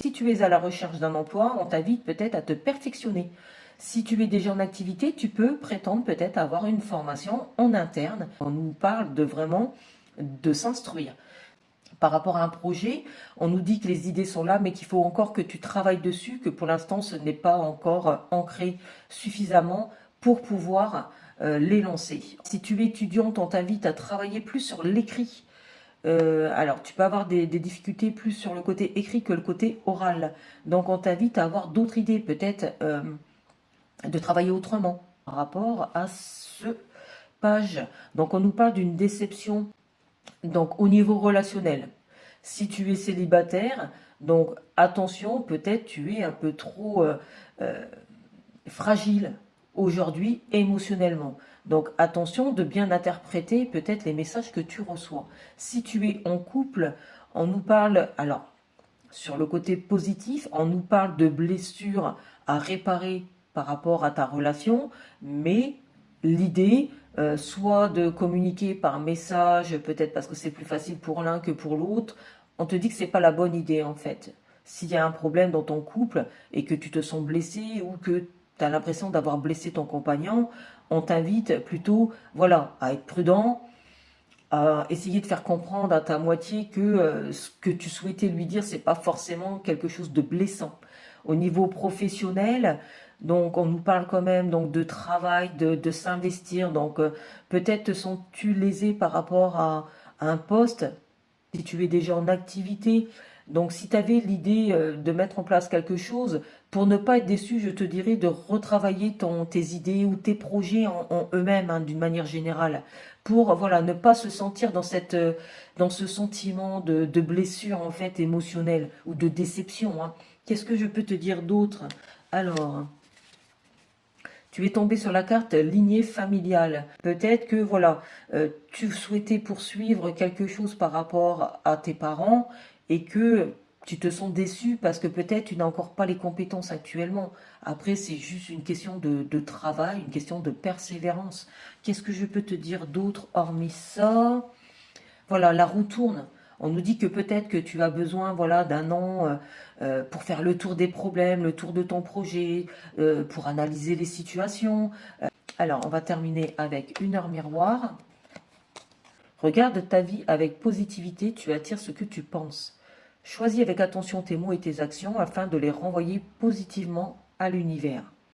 Si tu es à la recherche d'un emploi, on t'invite peut-être à te perfectionner. Si tu es déjà en activité, tu peux prétendre peut-être avoir une formation en interne. On nous parle de vraiment de s'instruire. Par rapport à un projet, on nous dit que les idées sont là, mais qu'il faut encore que tu travailles dessus, que pour l'instant ce n'est pas encore ancré suffisamment pour pouvoir les lancer. Si tu es étudiante, on t'invite à travailler plus sur l'écrit. Alors, tu peux avoir des difficultés plus sur le côté écrit que le côté oral. Donc, on t'invite à avoir d'autres idées, peut-être de travailler autrement par rapport à ce page. Donc, on nous parle d'une déception. Donc, au niveau relationnel, si tu es célibataire, donc attention, peut-être tu es un peu trop fragile aujourd'hui émotionnellement. Donc attention de bien interpréter peut-être les messages que tu reçois. Si tu es en couple, on nous parle, alors sur le côté positif, on nous parle de blessures à réparer par rapport à ta relation, mais l'idée, soit de communiquer par message, peut-être parce que c'est plus facile pour l'un que pour l'autre, on te dit que c'est pas la bonne idée en fait. S'il y a un problème dans ton couple et que tu te sens blessé ou que tu as l'impression d'avoir blessé ton compagnon, on t'invite plutôt, voilà, à être prudent, à essayer de faire comprendre à ta moitié que ce que tu souhaitais lui dire, c'est pas forcément quelque chose de blessant. Au niveau professionnel, donc on nous parle quand même donc de travail, de s'investir. Donc peut-être te sens-tu lésé par rapport à un poste si tu es déjà en activité. Donc si tu avais l'idée de mettre en place quelque chose, pour ne pas être déçu, je te dirais de retravailler tes idées ou tes projets en eux-mêmes, hein, d'une manière générale, pour voilà, ne pas se sentir dans ce sentiment de blessure en fait émotionnelle ou de déception, hein. Qu'est-ce que je peux te dire d'autre? Alors, tu es tombé sur la carte lignée familiale. Peut-être que voilà, tu souhaitais poursuivre quelque chose par rapport à tes parents et que tu te sens déçu parce que peut-être tu n'as encore pas les compétences actuellement. Après, c'est juste une question de travail, une question de persévérance. Qu'est-ce que je peux te dire d'autre hormis ça? Voilà, la roue tourne. On nous dit que peut-être que tu as besoin, voilà, d'un an pour faire le tour des problèmes, le tour de ton projet, pour analyser les situations. Alors, on va terminer avec une heure miroir. Regarde ta vie avec positivité, tu attires ce que tu penses. Choisis avec attention tes mots et tes actions afin de les renvoyer positivement à l'univers.